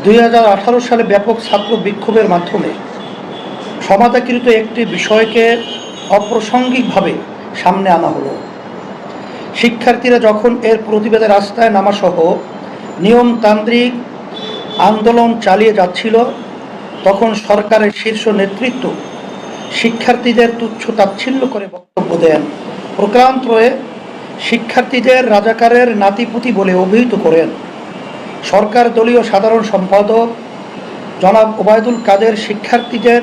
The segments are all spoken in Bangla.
2018 সালে ব্যাপক ছাত্র বিক্ষোভের মাধ্যমে সমাজকৃত একটি বিষয়কে অপ্রাসঙ্গিকভাবে সামনে আনা হলো। শিক্ষার্থীরা যখন এর প্রতিবাদে রাস্তায় নামাসহ নিয়মতান্ত্রিক আন্দোলন চালিয়ে যাচ্ছিল, তখন সরকারের শীর্ষ নেতৃত্ব শিক্ষার্থীদের তুচ্ছ তাচ্ছিল্য করে বক্তব্য দেন। প্রকারান্তরে শিক্ষার্থীদের রাজাকারের নাতিপুতি বলে অভিহিত করেন। সরকার দলীয় সাধারণ সম্পাদক জনাব ওবায়দুল কাদের শিক্ষার্থীদের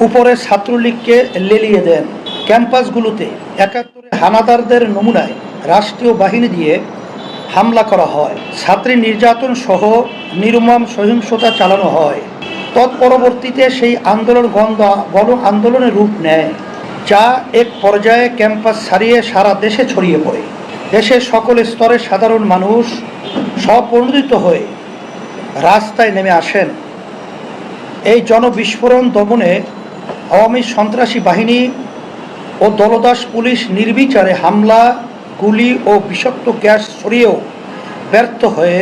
উপরে ছাত্রলীগকে লেলিয়ে দেন। ক্যাম্পাসগুলোতে 71 হানাদারদের নমুনায় রাষ্ট্রীয় বাহিনী দিয়ে হামলা করা হয়, ছাত্রী নির্যাতন সহ নির্মম সহিংসতা চালানো হয়। তৎপরবর্তীতে সেই আন্দোলন গণ আন্দোলনের রূপ নেয়, যা এক পর্যায়ে ক্যাম্পাস ছাড়িয়ে সারা দেশে ছড়িয়ে পড়ে। দেশের সকল স্তরের সাধারণ মানুষ স্বপ্রণোদিত হয়ে রাস্তায় নেমে আসেন। এই জনবিস্ফোরণ দমনে আওয়ামী সন্ত্রাসী বাহিনী ও দলদাস পুলিশ নির্বিচারে হামলা, গুলি ও বিষাক্ত গ্যাস ছড়িয়েও ব্যর্থ হয়ে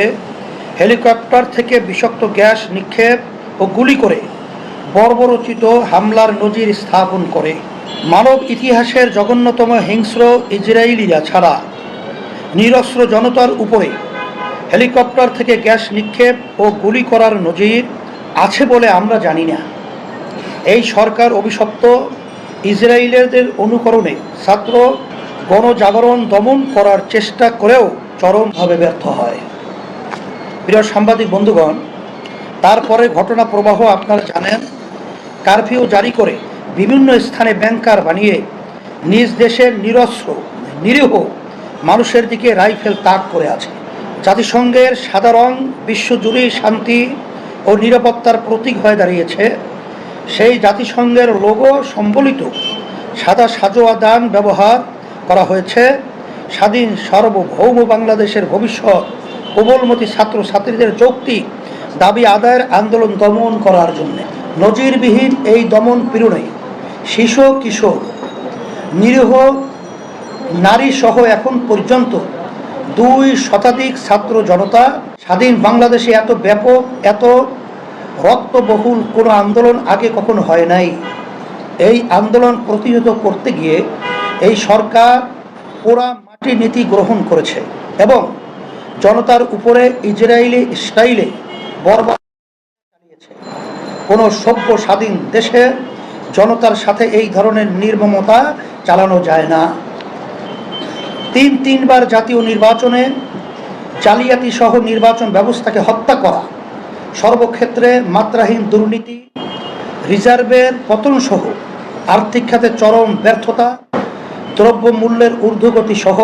হেলিকপ্টার থেকে বিষাক্ত গ্যাস নিক্ষেপ ও গুলি করে বর্বরোচিত হামলার নজির স্থাপন করে। মানব ইতিহাসের জঘন্যতম হিংস্র ইসরায়েলিরা ছাড়া নিরস্ত্র জনতার উপরে হেলিকপ্টার থেকে গ্যাস নিক্ষেপ ও গুলি করার নজির আছে বলে আমরা জানি না। এই সরকার অভিশপ্ত ইসরায়েলিদের অনুকরণে ছাত্র গণজাগরণ দমন করার চেষ্টা করেও চরমভাবে ব্যর্থ হয়। প্রিয় সাংবাদিক বন্ধুগণ, তারপরে ঘটনা প্রবাহ আপনারা জানেন। কারফিউ জারি করে বিভিন্ন স্থানে ব্যাংকার বানিয়ে নিজ দেশের নিরীহ মানুষের দিকে রাইফেল তাক করে আছে। জাতিসংঘের সাদা রং বিশ্বজুড়ে শান্তি ও নিরাপত্তার প্রতীক হয়ে দাঁড়িয়েছে। সেই জাতিসংঘের লোগো সম্বলিত সাদা সাজোয়া দান ব্যবহার করা হয়েছে স্বাধীন সার্বভৌম বাংলাদেশের ভবিষ্যৎ কোমলমতি ছাত্রছাত্রীদের যৌক্তিক দাবি আদায়ের আন্দোলন দমন করার জন্য। নজিরবিহীন এই দমন পীড়নে শিশু কিশোর, নিরীহ নারী সহ এখন পর্যন্ত 2 শতাধিক ছাত্র জনতা স্বাধীন বাংলাদেশে এত ব্যাপক, এত রক্তবহুল কোনো আন্দোলন আগে কখনো হয় নাই। এই আন্দোলন প্রতিহত করতে গিয়ে এই সরকার পোড়া মাটি নীতি গ্রহণ করেছে এবং জনতার উপরে ইসরায়েলি স্টাইলে বর্বর চালিয়েছে। কোনো সভ্য স্বাধীন দেশে জনতার সাথে এই ধরনের নির্মমতা চালানো যায় না। 3বার জাতীয় নির্বাচনে জালিয়াতি সহ নির্বাচন ব্যবস্থাকে হত্যা করা, সর্বক্ষেত্রে মাত্রাহীন দুর্নীতি, রিজার্ভের পতন সহ আর্থিক খাতে চরম ব্যর্থতা, দ্রব্যমূল্যের ঊর্ধ্বগতি সহ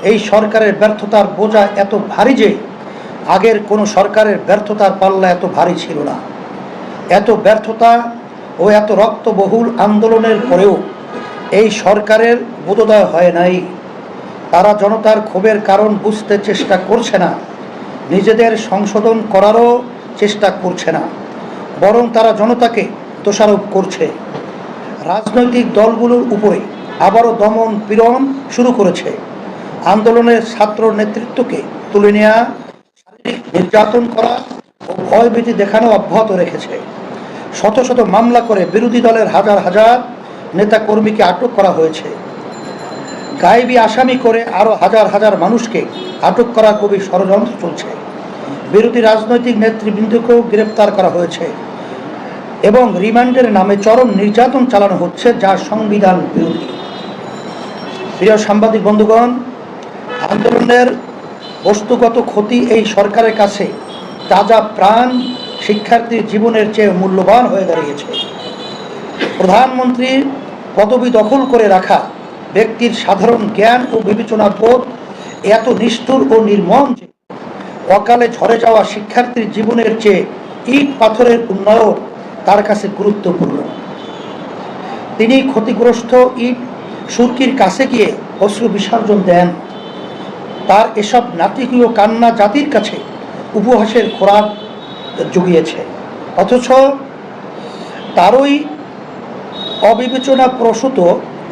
এই সরকারের ব্যর্থতার বোঝা এত ভারী যে আগের কোনো সরকারের ব্যর্থতার পাল্লা এত ভারী ছিল না। এত ব্যর্থতা ও এত রক্তবহুল আন্দোলনের পরেও এই সরকারের বোধোদয় হয় নাই। তারা জনতার ক্ষোভের কারণ বুঝতে চেষ্টা করছে না, নিজেদের সংশোধন করারও চেষ্টা করছে না, বরং তারা জনতাকে দোষারোপ করছে। রাজনৈতিক দলগুলোর উপরে আবারও দমন পীড়ন শুরু করেছে। আন্দোলনের ছাত্র নেতৃত্বকে তুলে নেওয়া, শারীরিক নির্যাতন করা ও ভয়ভীতি দেখানো অব্যাহত রেখেছে। শত শত মামলা করে বিরোধী দলের হাজার হাজার নেতাকর্মীকে আটক করা হয়েছে। গায়েবী আসামি করে আরও হাজার হাজার মানুষকে আটক করার গভীর ষড়যন্ত্র চলছে। বিরোধী রাজনৈতিক নেতৃবৃন্দকেও গ্রেপ্তার করা হয়েছে এবং রিমান্ডের নামে চরম নির্যাতন চালানো হচ্ছে, যা সংবিধান বিরোধী। প্রিয় সাংবাদিক বন্ধুগণ, আন্দোলনের বস্তুগত ক্ষতি এই সরকারের কাছে তাজা প্রাণ শিক্ষার্থীর জীবনের চেয়ে মূল্যবান হয়ে দাঁড়িয়েছে। প্রধানমন্ত্রীর পদবি দখল করে রাখা ব্যক্তির সাধারণ জ্ঞান ও বিবেচনা বোধ এত নিষ্ঠুর ও নির্মম যে অকালে ঝরে যাওয়া শিক্ষার্থীর জীবনের চেয়ে ইট পাথরের উন্নয়ন তার কাছে গুরুত্বপূর্ণ। তিনি ক্ষতিগ্রস্ত ইট সুরকির কাছে গিয়ে অশ্রু বিসর্জন দেন। তার এসব নাটকীয় কান্না জাতির কাছে উপহাসের খোরাক জুগিয়েছে, অথচ তারই অবিবেচনা প্রসূত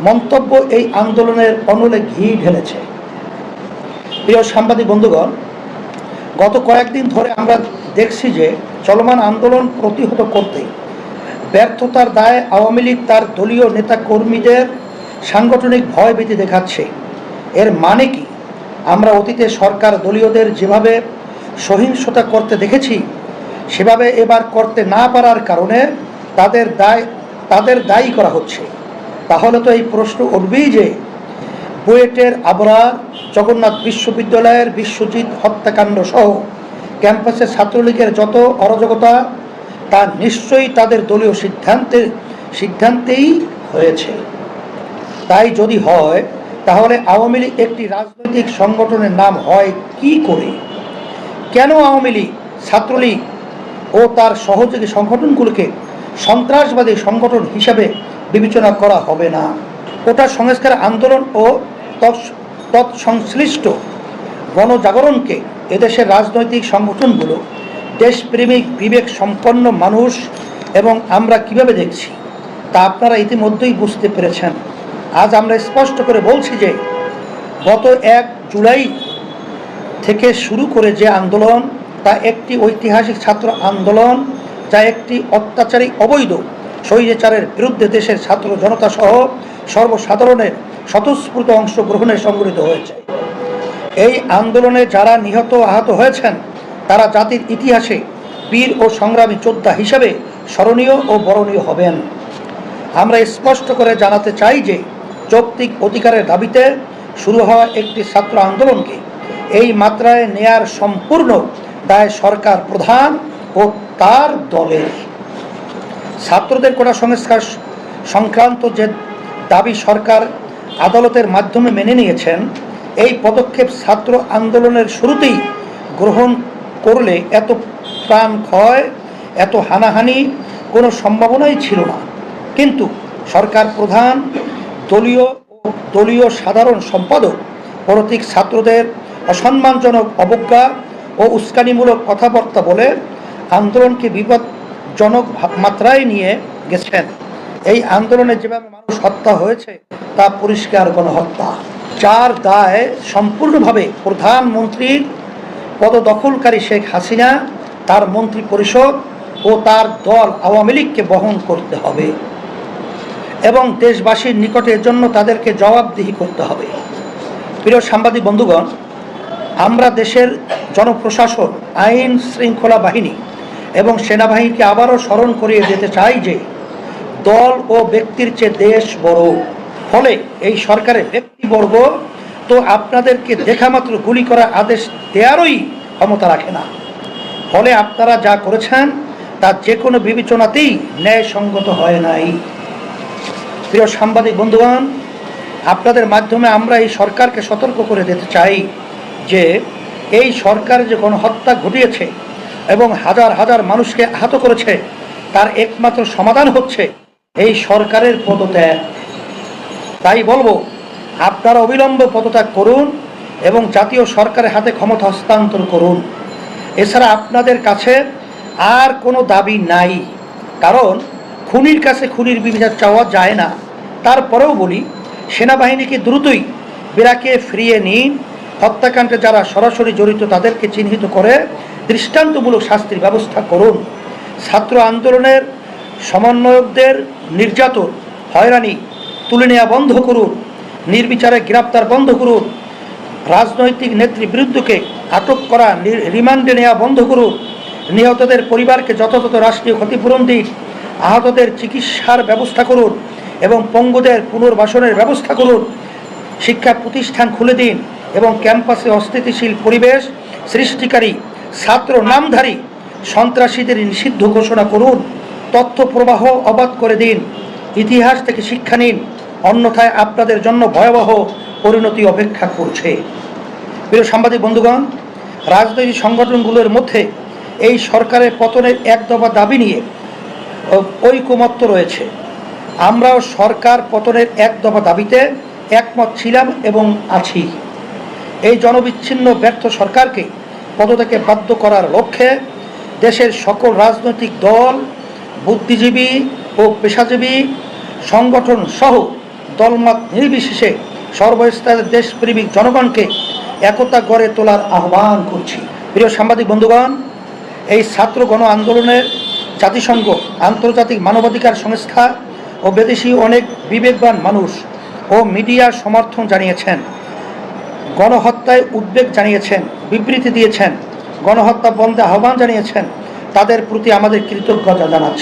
মন্তব্য এই আন্দোলনের অনলে ঘি ঢেলেছে। প্রিয় সাংবাদিক বন্ধুগণ, গত কয়েকদিন ধরে আমরা দেখছি যে চলমান আন্দোলন প্রতিহত করতে ব্যর্থতার দায়ে আওয়ামী লীগ তার দলীয় নেতাকর্মীদের সাংগঠনিক ভয়ভীতি দেখাচ্ছে। এর মানে কি? আমরা অতীতে সরকার দলীয়দের যেভাবে সহিংসতা করতে দেখেছি, সেভাবে এবার করতে না পারার কারণে তাদের দায়ী করা হচ্ছে। তাহলে তো এই প্রশ্ন উঠবেই যে বুয়েটের আবরার, জগন্নাথ বিশ্ববিদ্যালয়ের বিশ্বজিৎ হত্যাকাণ্ড সহ ক্যাম্পাসে ছাত্রলীগের যত অরাজকতা, তা নিশ্চয়ই তাদের দলীয় সিদ্ধান্তেই হয়েছে। তাই যদি হয়, তাহলে আওয়ামী লীগ একটি রাজনৈতিক সংগঠনের নাম হয় কি করে? কেন আওয়ামী লীগ, ছাত্রলীগ ও তার সহযোগী সংগঠনগুলোকে সন্ত্রাসবাদী সংগঠন হিসাবে বিবেচনা করা হবে না? কোটা সংস্কার আন্দোলন ও তৎসংশ্লিষ্ট গণজাগরণকে এদেশের রাজনৈতিক সংগঠনগুলো, দেশপ্রেমিক বিবেক সম্পন্ন মানুষ এবং আমরা কিভাবে দেখছি, তা আপনারা ইতিমধ্যেই বুঝতে পেরেছেন। আজ আমরা স্পষ্ট করে বলছি যে গত 1 জুলাই থেকে শুরু করে যে আন্দোলন, তা একটি ঐতিহাসিক ছাত্র আন্দোলন, যা একটি অত্যাচারী অবৈধ স্বৈরাচারের বিরুদ্ধে দেশের ছাত্র জনতা সহ সর্বসাধারণের স্বতঃস্ফূর্ত অংশগ্রহণে সংগঠিত হয়েছে। এই আন্দোলনে যারা নিহত আহত হয়েছেন, তারা জাতির ইতিহাসে বীর ও সংগ্রামী যোদ্ধা হিসেবে স্মরণীয় ও বরণীয় হবেন। আমরা স্পষ্ট করে জানাতে চাই যে যৌক্তিক অধিকারের দাবিতে শুরু হওয়া একটি ছাত্র আন্দোলনকে এই মাত্রায় নেয়ার সম্পূর্ণ দায় সরকার প্রধান ও তার দলের। ছাত্রদের কোটা সংস্কার সংক্রান্ত যে দাবি সরকার আদালতের মাধ্যমে মেনে নিয়েছেন, এই পদক্ষেপ ছাত্র আন্দোলনের শুরুতেই গ্রহণ করলে এত প্রাণ ক্ষয়, এত হানাহানি কোনো সম্ভাবনাই ছিল না। কিন্তু সরকার প্রধান, দলীয় সাধারণ সম্পাদক কর্তৃক ছাত্রদের অসম্মানজনক অবজ্ঞা ও উস্কানিমূলক কথাবার্তা বলে আন্দোলনকে বিপজ্জনক মাত্রায় নিয়ে গেছেন। এই আন্দোলনে যেভাবে মানুষ হত্যা হয়েছে, তা পরিষ্কার গণহত্যা, যার দায় সম্পূর্ণভাবে প্রধানমন্ত্রীর পদদখলকারী শেখ হাসিনা, তার মন্ত্রী পরিষদ ও তার দল আওয়ামী লীগকে বহন করতে হবে এবং দেশবাসীর নিকটে এর জন্য তাদেরকে জবাবদিহি করতে হবে। প্রিয় সাংবাদিক বন্ধুগণ, আমরা দেশের জনপ্রশাসন, আইন শৃঙ্খলা বাহিনী এবং সেনাবাহিনীকে আবারও স্মরণ করিয়ে দিতে চাই যে দল ও ব্যক্তির চেয়ে দেশ বড়। ফলে এই সরকারের ব্যক্তিবর্গ তো আপনাদেরকে দেখামাত্র গুলি করার আদেশ দেওয়ারই ক্ষমতা রাখে না। ফলে আপনারা যা করেছেন তা যে কোনো বিবেচনাতেই ন্যায়সঙ্গত হয় নাই। প্রিয় সাংবাদিক বন্ধুগণ, আপনাদের মাধ্যমে আমরা এই সরকারকে সতর্ক করে দিতে চাই যে এই সরকার যে গণহত্যা ঘটিয়েছে এবং হাজার হাজার মানুষকে আহত করেছে, তার একমাত্র সমাধান হচ্ছে এই সরকারের পদত্যাগ। তাই বলবো, আপনারা অবিলম্বে পদত্যাগ করুন এবং জাতীয় সরকারের হাতে ক্ষমতা হস্তান্তর করুন। এছাড়া আপনাদের কাছে আর কোনো দাবি নাই, কারণ খুনির কাছে খুনির বিচার চাওয়া যায় না। তারপরেও বলি, সেনাবাহিনীকে দ্রুতই বিরাকে ফিরিয়ে নিন। হত্যাকাণ্ডে যারা সরাসরি জড়িত তাদেরকে চিহ্নিত করে দৃষ্টান্তমূলক শাস্তির ব্যবস্থা করুন। ছাত্র আন্দোলনের সমন্বয়কদের নির্যাতন, হয়রানি তুলে নেওয়া বন্ধ করুন। নির্বিচারে গ্রেপ্তার বন্ধ করুন। রাজনৈতিক নেতৃবৃন্দকে আটক করা, রিমান্ডে নেওয়া বন্ধ করুন। নিহতদের পরিবারকে যথাযথ রাষ্ট্রীয় ক্ষতিপূরণ দিন। আহতদের চিকিৎসার ব্যবস্থা করুন এবং পঙ্গুদের পুনর্বাসনের ব্যবস্থা করুন। শিক্ষা প্রতিষ্ঠান খুলে দিন এবং ক্যাম্পাসে অস্থিতিশীল পরিবেশ সৃষ্টিকারী ছাত্র নামধারী সন্ত্রাসীদের নিষিদ্ধ ঘোষণা করুন। তথ্য প্রবাহ অবাধ করে দিন। ইতিহাস থেকে শিক্ষা নিন, অন্যথায় আপনাদের জন্য ভয়াবহ পরিণতি অপেক্ষা করছে। প্রিয় সাংবাদিক বন্ধুগণ, রাজনৈতিক সংগঠনগুলোর মধ্যে এই সরকারের পতনের এক দফা দাবি নিয়ে ঐকমত্য রয়েছে। আমরাও সরকার পতনের এক দফা দাবিতে একমত ছিলাম এবং আছি। এই জনবিচ্ছিন্ন ব্যর্থ সরকারকে পদত্যাগে বাধ্য করার লক্ষ্যে দেশের সকল রাজনৈতিক দল, বুদ্ধিজীবী ও পেশাজীবী সংগঠন সহ দলমত নির্বিশেষে সর্বস্তরের দেশপ্রেমিক জনগণকে একতা গড়ে তোলার আহ্বান করছি। প্রিয় সাংবাদিক বন্ধুগণ, এই ছাত্র গণ আন্দোলনের জাতিসংঘ, আন্তর্জাতিক মানবাধিকার সংস্থা ও বিদেশি অনেক বিবেকবান মানুষ ও মিডিয়া সমর্থন জানিয়েছেন, গণহত্যায় উদ্বেগ জানিয়েছেন, বিবৃতি দিয়েছেন, গণহত্যা বন্ধে আহ্বান জানিয়েছেন। তাদের প্রতি আমাদের কৃতজ্ঞতা জানাচ্ছি।